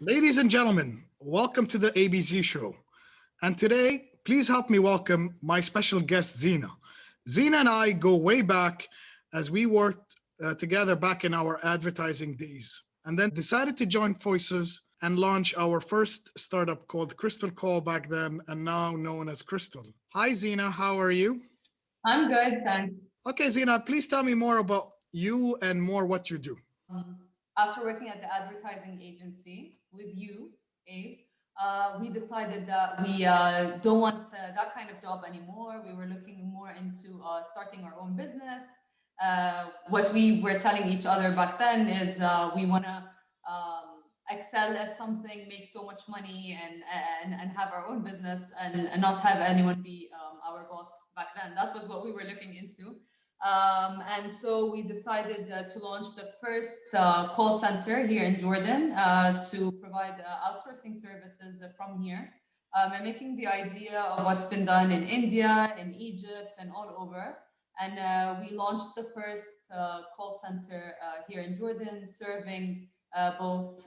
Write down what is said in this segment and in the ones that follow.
Ladies and gentlemen, welcome to the Abez Show. And today, please help me welcome my special guest, Zeena. Zeena and I go way back as we worked together back in our advertising days, and then decided to join forces and launch our first startup called Crystal Call back then, and now known as Crystal. Hi, Zeena. How are you? I'm good, thanks. Okay, Zeena, please tell me more about you and more what you do. After working at the advertising agency with you, Abe, we decided that we don't want that kind of job anymore. We were looking more into starting our own business. What we were telling each other back then is we want to excel at something, make so much money, and have our own business and not have anyone be our boss back then. That was what we were looking into. And so we decided to launch the first call center here in Jordan to provide outsourcing services from here. And making the idea of what's been done in India, in Egypt, and all over. And we launched the first call center here in Jordan, serving both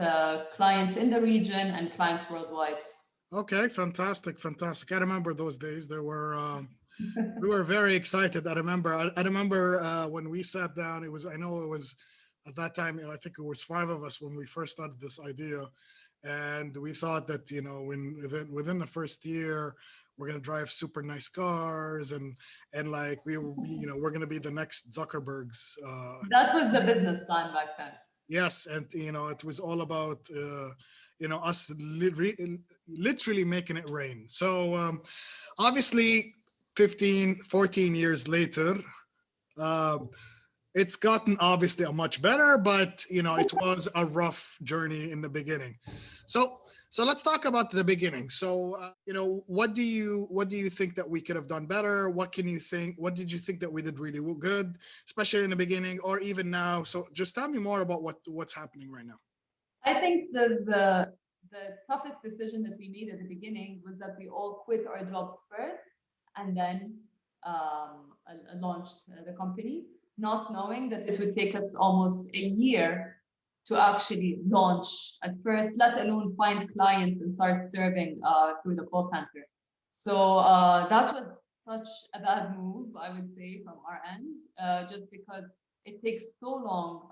clients in the region and clients worldwide. Okay, fantastic, fantastic. I remember those days. We were very excited. I remember when we sat down. I know it was at that time. I think it was five of us when we first started this idea, and we thought that within the first year we're gonna drive super nice cars and like we're gonna be the next Zuckerbergs. That was the business plan back then. Yes, and it was all about us literally making it rain. So obviously 15, 14 years later, uh, it's gotten obviously a much better, but it was a rough journey in the beginning. So let's talk about the beginning. So what do you think that we could have done better? What did you think that we did really good, especially in the beginning or even now? So just tell me more about what's happening right now. I think the toughest decision that we made at the beginning was that we all quit our jobs first and then launched the company, not knowing that it would take us almost a year to actually launch at first, let alone find clients and start serving through the call center. So that was such a bad move, I would say, from our end, just because it takes so long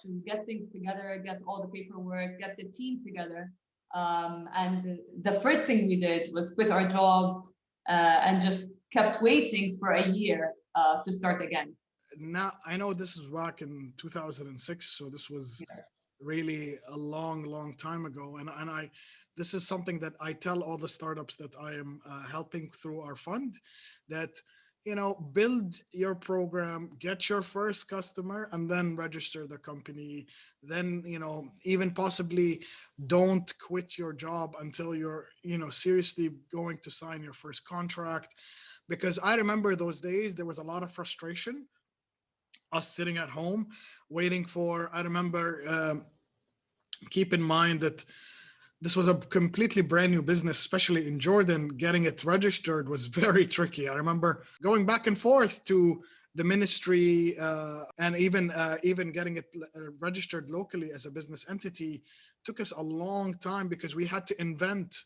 to get things together, get all the paperwork, get the team together. And the first thing we did was quit our jobs and just kept waiting for a year to start again. Now I know this is back in 2006, so this was really a long time ago, and I this is something that I tell all the startups that I am helping through our fund, that build your program, get your first customer, and then register the company. Then even possibly don't quit your job until you're seriously going to sign your first contract, because I remember those days there was a lot of frustration, us sitting at home waiting for. I remember, keep in mind that this was a completely brand new business, especially in Jordan. Getting it registered was very tricky. I remember going back and forth to the ministry, and even getting it registered locally as a business entity took us a long time, because we had to invent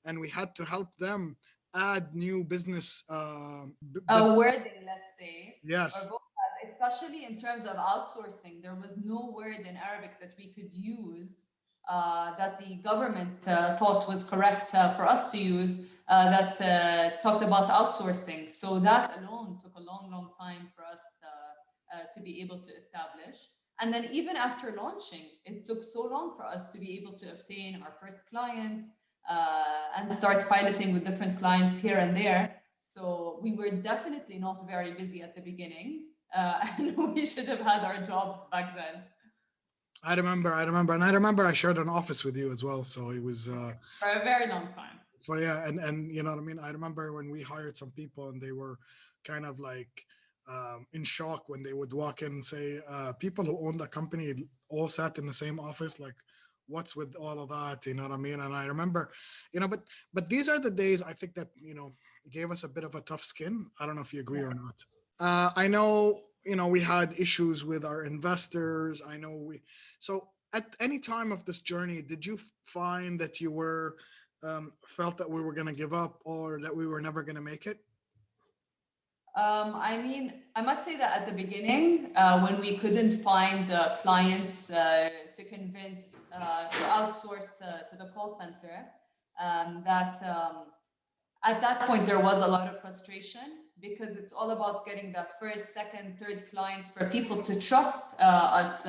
and we had to help them add new business. Wording, let's say, or Yes. especially in terms of outsourcing, there was no word in Arabic that we could use that the government thought was correct for us to use that talked about outsourcing. So that alone took a long time for us to be able to establish. And then even after launching, it took so long for us to be able to obtain our first client and start piloting with different clients here and there. So we were definitely not very busy at the beginning, and we should have had our jobs back then. I remember I shared an office with you as well. So it was For a very long time. for yeah, and you know what I mean. I remember when we hired some people and they were kind of like in shock when they would walk in and say, people who own the company all sat in the same office, like what's with all of that, you know what I mean? And I remember, but these are the days I think that gave us a bit of a tough skin. I don't know if you agree or not. I know we had issues with our investors. I know we so at any time of this journey, did you find that you were felt that we were going to give up or that we were never going to make it? I mean, I must say that at the beginning, when we couldn't find clients to convince to outsource to the call center, that at that point there was a lot of frustration because it's all about getting the first, second, third client for people to trust us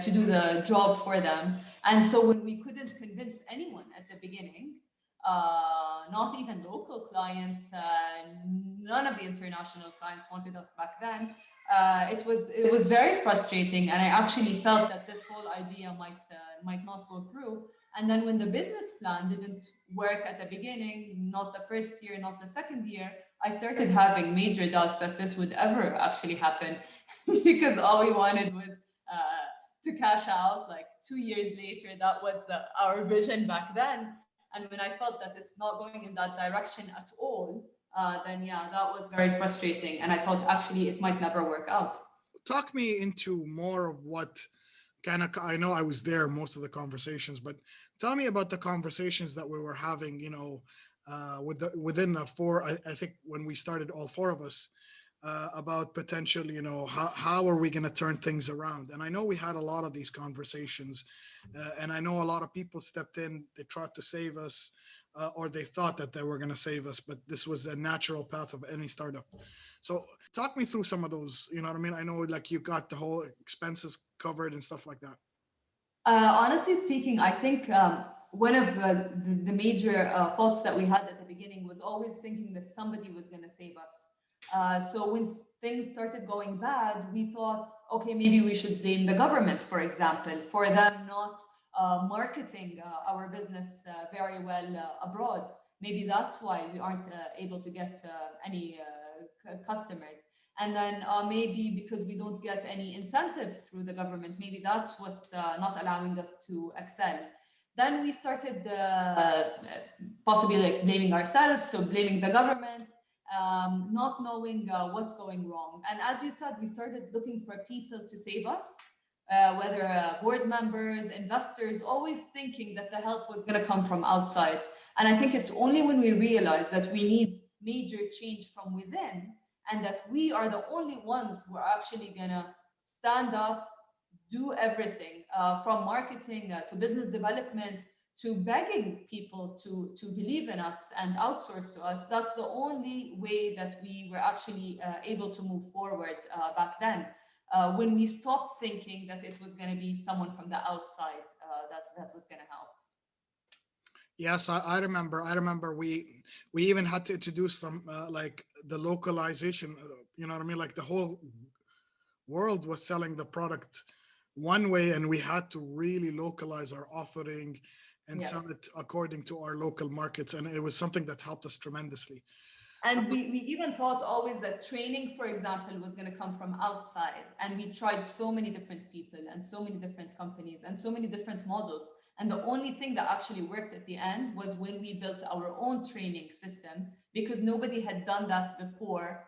to do the job for them. And so when we couldn't convince anyone at the beginning, not even local clients, none of the international clients wanted us back then. It was very frustrating, and I actually felt that this whole idea might not go through. And then when the business plan didn't work at the beginning, not the first year, not the second year, I started having major doubts that this would ever actually happen because all we wanted was to cash out. Like 2 years later, that was our vision back then. And when I felt that it's not going in that direction at all, then yeah, that was very frustrating. And I thought actually it might never work out. Talk me into more of what kind of, I know I was there most of the conversations, but tell me about the conversations that we were having, within the four, I think when we started, all four of us, about potential, how are we going to turn things around? And I know we had a lot of these conversations, and I know a lot of people stepped in, they tried to save us, or they thought that they were going to save us, but this was a natural path of any startup. So talk me through some of those, you know what I mean? I know like you got the whole expenses covered and stuff like that. Honestly speaking, I think one of the major faults that we had at the beginning was always thinking that somebody was going to save us. So when things started going bad, we thought, okay, maybe we should blame the government, for example, for them not marketing our business very well abroad. Maybe that's why we aren't able to get any customers. And then maybe because we don't get any incentives through the government, maybe that's what's not allowing us to excel. Then we started possibly like blaming ourselves, so blaming the government, not knowing what's going wrong. And as you said, we started looking for people to save us, whether board members, investors, always thinking that the help was going to come from outside. And I think it's only when we realize that we need major change from within and that we are the only ones who are actually going to stand up, do everything from marketing to business development to begging people to believe in us and outsource to us. That's the only way that we were actually able to move forward back then. When we stopped thinking that it was going to be someone from the outside that was going to help. Yes, I remember. I remember we even had to introduce some like the localization. You know what I mean? Like the whole world was selling the product one way, and we had to really localize our offering and Yes. sell it according to our local markets. And it was something that helped us tremendously. And we even thought always that training, for example, was going to come from outside. And we tried so many different people and so many different companies and so many different models. And the only thing that actually worked at the end was when we built our own training systems, because nobody had done that before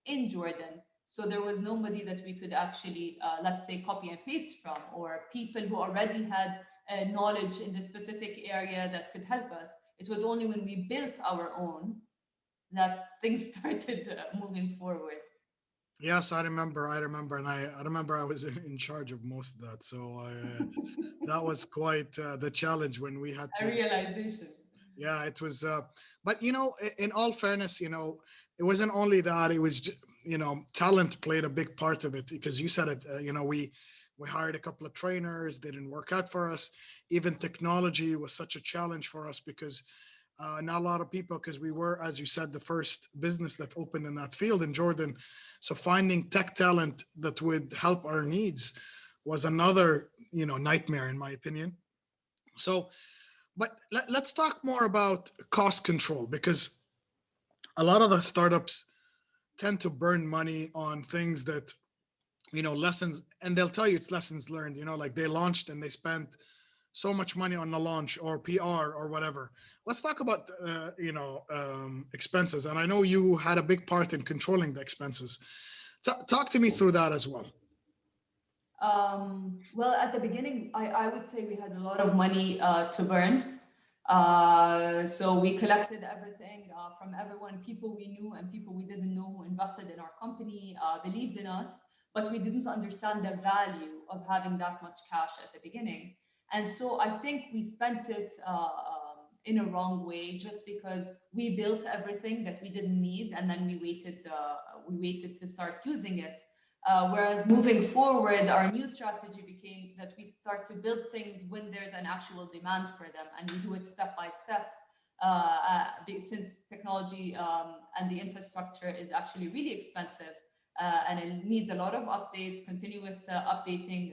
in Jordan. So there was nobody that we could actually, let's say, copy and paste from, or people who already had knowledge in the specific area that could help us. It was only when we built our own that things started moving forward. Yes, I remember. I remember, and I remember I was in charge of most of that. So that was quite the challenge when we had A to. realization. Yeah, it was. But in all fairness, it wasn't only that. It was, talent played a big part of it, because you said it. We hired a couple of trainers. They didn't work out for us. Even technology was such a challenge for us because not a lot of people, because we were, as you said, the first business that opened in that field in Jordan. So finding tech talent that would help our needs was another, nightmare, in my opinion. So, but let's talk more about cost control, because a lot of the startups tend to burn money on things that, lessons, and they'll tell you it's lessons learned, like they launched and they spent so much money on the launch or PR or whatever. Let's talk about, expenses. And I know you had a big part in controlling the expenses. Talk to me through that as well. Well, at the beginning, I would say we had a lot of money to burn. So we collected everything from everyone, people we knew and people we didn't know who invested in our company, believed in us, but we didn't understand the value of having that much cash at the beginning. And so I think we spent it in a wrong way just because we built everything that we didn't need and then we waited to start using it. Whereas moving forward, our new strategy became that we start to build things when there's an actual demand for them, and we do it step by step. Since technology and the infrastructure is actually really expensive and it needs a lot of updates, continuous updating.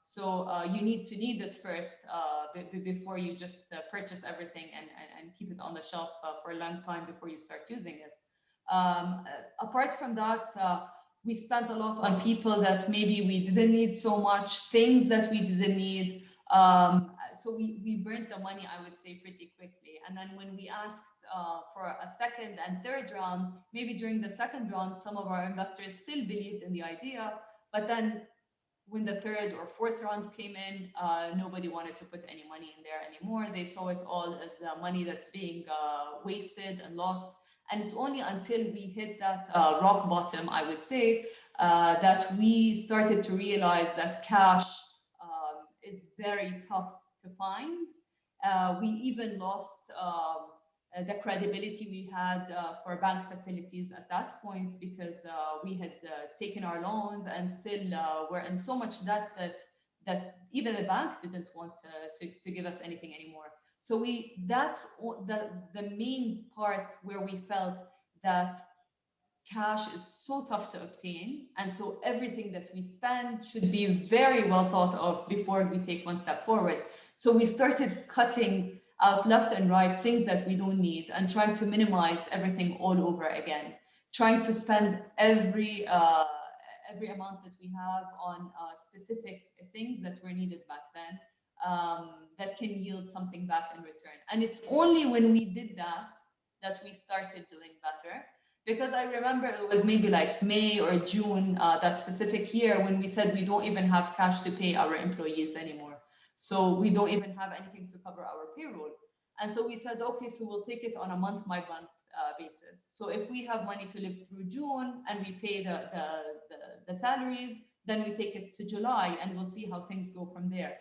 So you need it first before you just purchase everything and keep it on the shelf for a long time before you start using it. Apart from that, we spent a lot on people that maybe we didn't need so much, things that we didn't need. So we burnt the money, I would say, pretty quickly. And then when we asked for a second and third round, maybe during the second round, some of our investors still believed in the idea. But then when the third or fourth round came in, nobody wanted to put any money in there anymore. They saw it all as money that's being wasted and lost. And it's only until we hit that rock bottom, I would say, that we started to realize that cash is very tough to find. We even lost the credibility we had for bank facilities at that point because we had taken our loans and still were in so much debt that even the bank didn't want to give us anything anymore. So that's the main part where we felt that cash is so tough to obtain. And so everything that we spend should be very well thought of before we take one step forward. So we started cutting out left and right things that we don't need and trying to minimize everything all over again, trying to spend every amount that we have on specific things that were needed back then that can yield something back in return. And it's only when we did that that we started doing better. Because I remember it was maybe like May or June that specific year when we said we don't even have cash to pay our employees anymore. So we don't even have anything to cover our payroll. And so we said, okay, so we'll take it on a month by month basis. So if we have money to live through June and we pay the salaries, then we take it to July and we'll see how things go from there.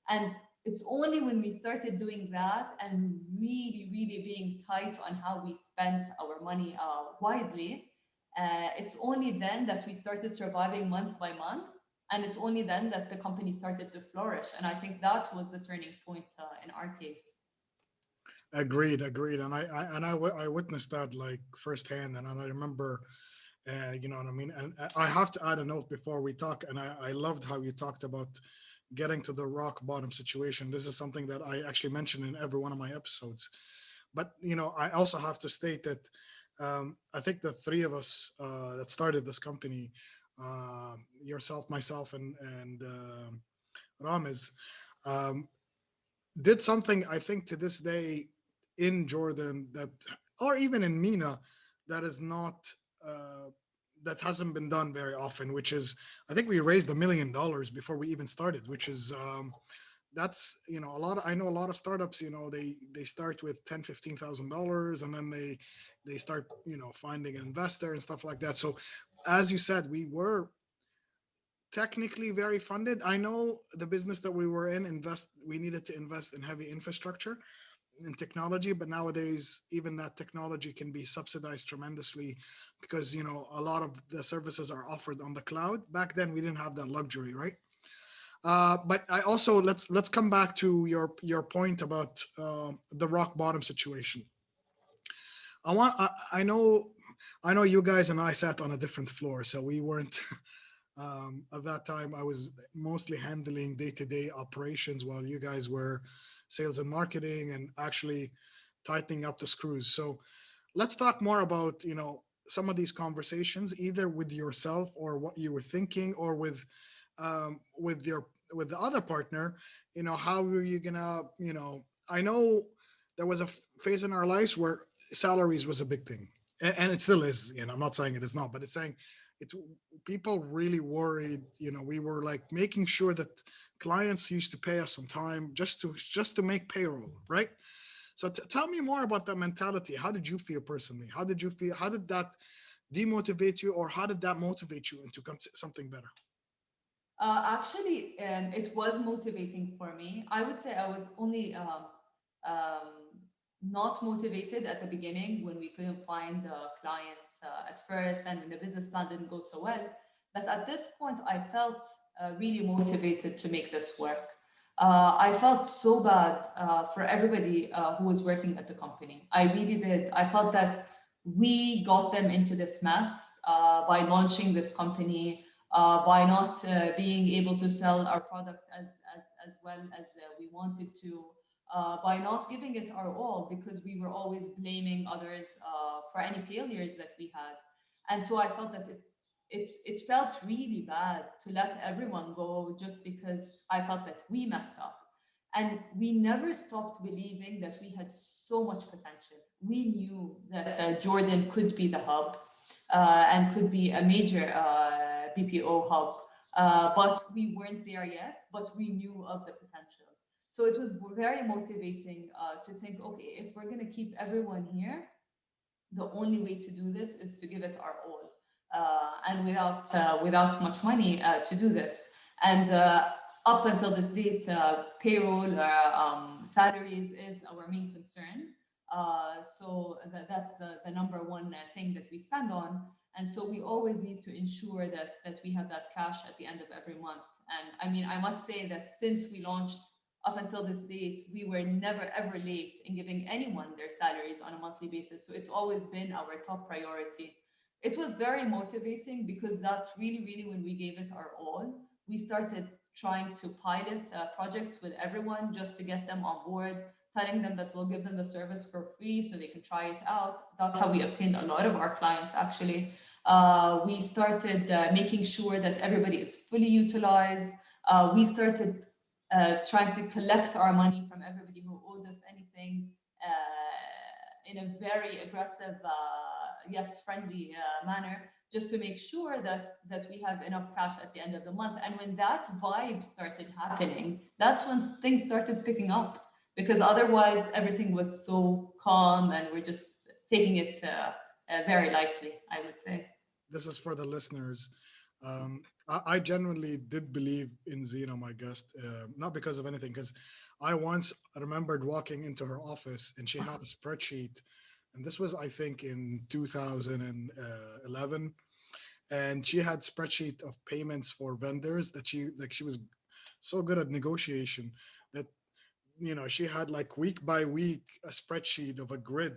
And it's only when we started doing that and really, really being tight on how we spent our money wisely, it's only then that we started surviving month by month. And it's only then that the company started to flourish. And I think that was the turning point in our case. Agreed. And I witnessed that like firsthand, and I remember, you know what I mean. And I have to add a note before we talk. And I loved how you talked about getting to the rock bottom situation. This is something that I actually mentioned in every one of my episodes. But you know, I also have to state that I think the three of us that started this company, yourself, myself, and Ramiz, um, did something I think to this day in Jordan that, or even in MENA, that is not. That hasn't been done very often, which is I think we raised $1 million before we even started, which is that's, you know, a lot of, I know a lot of startups, you know, they start with 10 $15,000 and then they start, you know, finding an investor and stuff like that. So as you said, we were technically very funded. I know the business that we were in, we needed to invest in heavy infrastructure in technology, but nowadays even that technology can be subsidized tremendously because, you know, a lot of the services are offered on the cloud. Back then we didn't have that luxury, right? But I also, let's come back to your point about the rock bottom situation. I know you guys and I sat on a different floor, so we weren't. At that time, I was mostly handling day-to-day operations while you guys were sales and marketing and actually tightening up the screws. So let's talk more about, you know, some of these conversations, either with yourself or what you were thinking, or with the other partner. You know, how are you gonna, you know, I know there was a phase in our lives where salaries was a big thing, and it still is. You know, I'm not saying it is not, but it's saying, it people really worried. We were like making sure that clients used to pay us on time just to make payroll, right? So tell me more about that mentality. How did you feel personally? How did you feel? How did that demotivate you, or how did that motivate you into something better? Actually, it was motivating for me. I would say I was only not motivated at the beginning when we couldn't find clients at first, and when the business plan didn't go so well. But at this point, I felt really motivated to make this work. I felt so bad for everybody who was working at the company. I really did. I felt that we got them into this mess by launching this company, by not being able to sell our product as well as we wanted to, by not giving it our all because we were always blaming others for any failures that we had. And so I felt that it felt really bad to let everyone go just because I felt that we messed up. And we never stopped believing that we had so much potential. We knew that Jordan could be the hub and could be a major BPO hub. But we weren't there yet, but we knew of the potential. So it was very motivating to think, okay, if we're going to keep everyone here, the only way to do this is to give it our all, and without much money to do this. And up until this date, payroll salaries is our main concern. So that's the number one thing that we spend on. And so we always need to ensure that we have that cash at the end of every month. And I mean, I must say that since we launched up until this date, we were never ever late in giving anyone their salaries on a monthly basis. So it's always been our top priority. It was very motivating because that's really, really when we gave it our all. We started trying to pilot projects with everyone just to get them on board, telling them that we'll give them the service for free so they can try it out. That's how we obtained a lot of our clients, actually. We started making sure that everybody is fully utilized. We started trying to collect our money from everybody who owed us anything in a very aggressive yet friendly manner, just to make sure that we have enough cash at the end of the month. And when that vibe started happening, that's when things started picking up, because otherwise everything was so calm and we're just taking it very lightly, I would say. This is for the listeners. I genuinely did believe in Zeena, my guest, not because of anything, because I once remembered walking into her office and she had a spreadsheet, and this was, I think, in 2011, and she had spreadsheet of payments for vendors that she was so good at negotiation that she had like week by week a spreadsheet of a grid.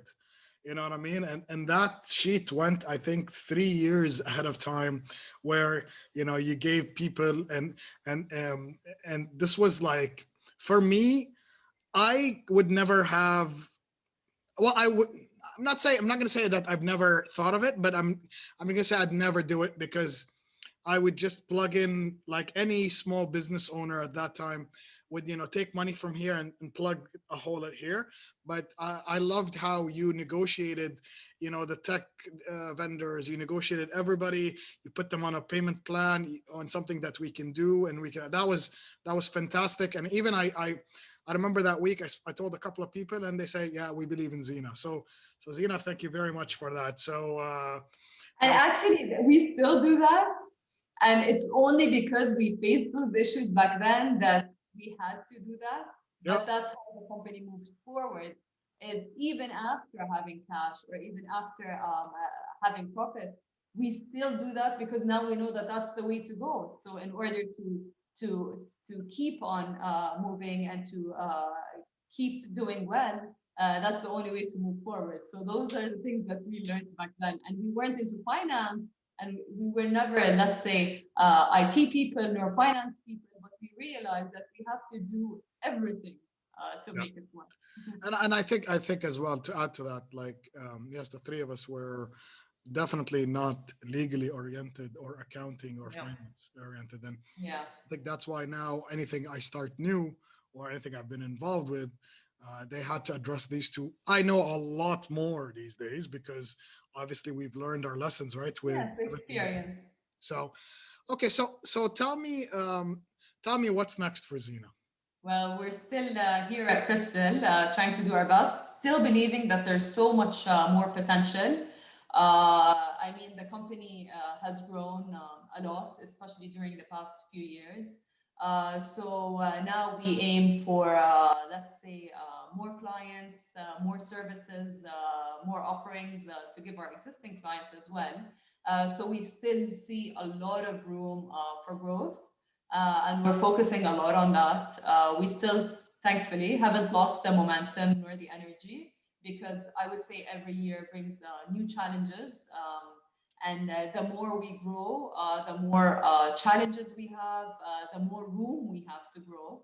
You know what I mean? And that sheet went, I think, 3 years ahead of time, where you gave people, and this was like, for me, I would never have. Well, I would. I'm not gonna say that I've never thought of it, but I'm gonna say I'd never do it, because I would just plug in like any small business owner at that time would, take money from here and plug a hole at here. But I loved how you negotiated, the tech vendors, you negotiated everybody, you put them on a payment plan, on something that we can do, and that was fantastic. And even I remember that week I told a couple of people, and they say, yeah, we believe in Zeena. So Zeena, thank you very much for that. So And actually, we still do that. And it's only because we faced those issues back then that we had to do that. But yep. that's how the company moves forward. Is even after having cash, or even after having profits, we still do that because now we know that that's the way to go. So in order to keep on moving and to keep doing well, that's the only way to move forward. So those are the things that we learned back then, and we weren't into finance, and we were never, let's say, IT people nor finance people, but we realized that we have to do everything to Yeah. make it work. And I think as well, to add to that, like, yes, the three of us were definitely not legally oriented or accounting or Yeah. finance oriented, and Yeah. I think that's why now anything I start new or anything I've been involved with, they had to address these two. I know a lot more these days because obviously we've learned our lessons, right, with Yes, everything. experience. So, okay, so tell me what's next for Zeena. Well, we're still here at Crystal, trying to do our best, still believing that there's so much more potential. I mean, the company has grown a lot, especially during the past few years. So now we aim for, let's say, more clients, more services, more offerings to give our existing clients as well. So we still see a lot of room for growth, and we're focusing a lot on that. We still, thankfully, haven't lost the momentum nor the energy, because I would say every year brings new challenges. And the more we grow, the more challenges we have, the more room we have to grow,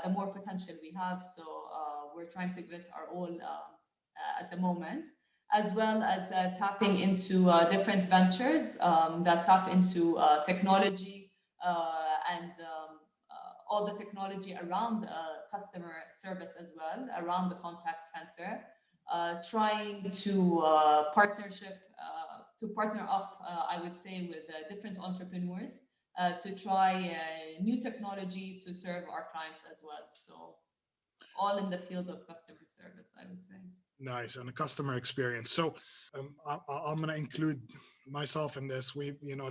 the more potential we have. So we're trying to give it our all at the moment, as well as tapping into different ventures that tap into technology and all the technology around customer service as well, around the contact center, trying to partner up, I would say, with different entrepreneurs to try new technology to serve our clients as well. So all in the field of customer service, I would say. Nice, and a customer experience. So I'm going to include myself in this.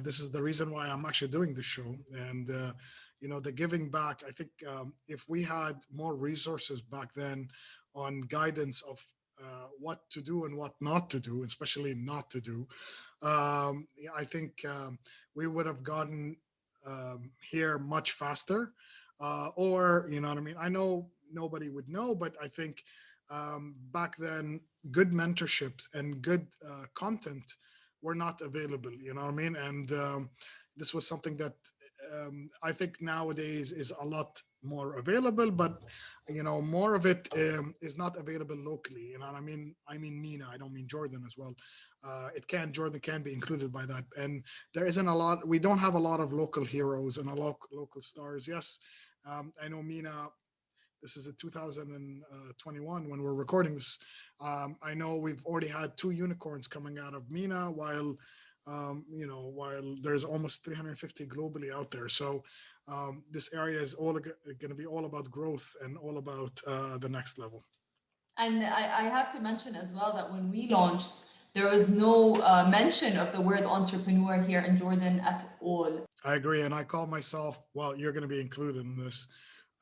This is the reason why I'm actually doing this show, and the giving back. I think if we had more resources back then on guidance of what to do and what not to do, especially not to do, I think we would have gotten here much faster. Or, you know what I mean? I know nobody would know, but I think back then, good mentorships and good content were not available. You know what I mean? And this was something that I think nowadays is a lot more available, but more of it is not available locally. You know what I mean? I mean Mina. I don't mean Jordan as well. Jordan can be included by that. And there isn't a lot. We don't have a lot of local heroes and a local stars. Yes, I know Mina. This is a 2021 when we're recording this. I know we've already had 2 unicorns coming out of Mina, while there's almost 350 globally out there. So this area is all going to be all about growth and all about the next level. And I have to mention as well that when we launched, there was no mention of the word entrepreneur here in Jordan at all. I agree. And I call myself, well, you're going to be included in this,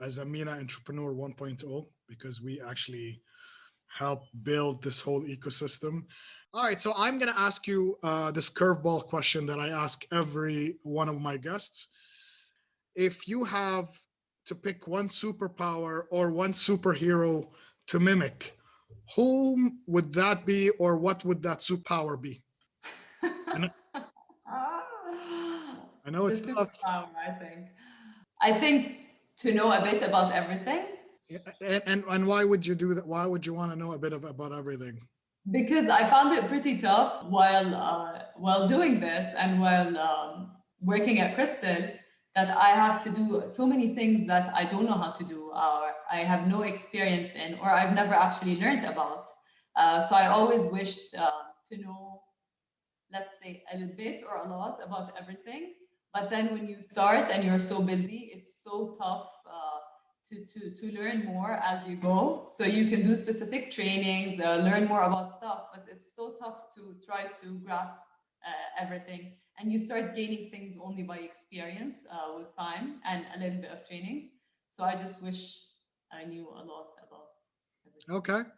as a Mina Entrepreneur 1.0, because we actually help build this whole ecosystem. All right, so I'm going to ask you this curveball question that I ask every one of my guests. If you have to pick one superpower or one superhero to mimic, whom would that be, or what would that superpower be? I know it's tough. Superpower, I think to know a bit about everything. And why would you do that? Why would you want to know a bit about everything? Because I found it pretty tough while doing this and while working at Crystal, that I have to do so many things that I don't know how to do, or I have no experience in, or I've never actually learned about. So I always wished to know, let's say, a little bit or a lot about everything. But then when you start and you're so busy, it's so tough to learn more as you go. So you can do specific trainings, learn more about stuff, but it's so tough to try to grasp everything. And you start gaining things only by experience with time and a little bit of training. So I just wish I knew a lot about everything. Okay,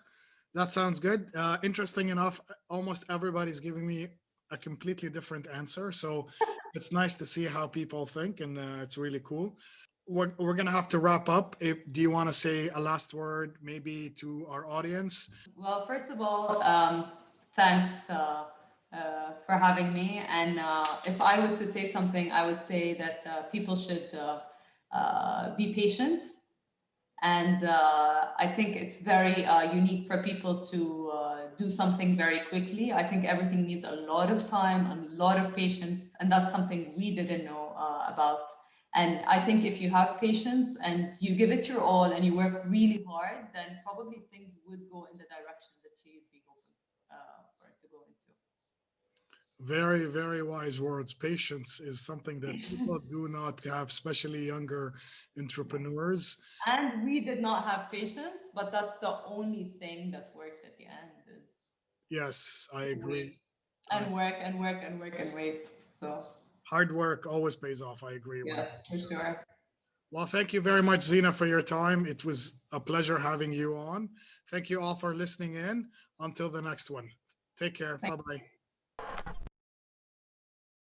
that sounds good. Interesting enough, almost everybody's giving me a completely different answer. So it's nice to see how people think, and it's really cool. We're going to have to wrap up. Do you want to say a last word maybe to our audience? Well, first of all, thanks for having me. And if I was to say something, I would say that people should be patient. And I think it's very unique for people to do something very quickly. I think everything needs a lot of time and a lot of patience. And that's something we didn't know about. And I think if you have patience and you give it your all and you work really hard, then probably things would go in the direction that you'd be hoping for it to go into. Very, very wise words. Patience is something that people do not have, especially younger entrepreneurs. And we did not have patience, but that's the only thing that worked at the end is Yes, I wait agree. I, and work and work and work and wait. So hard work always pays off. I agree yes, for 100%. sure. Well, thank you very much, Zeena, for your time. It was a pleasure having you on. Thank you all for listening in. Until the next one. Take care. Bye bye.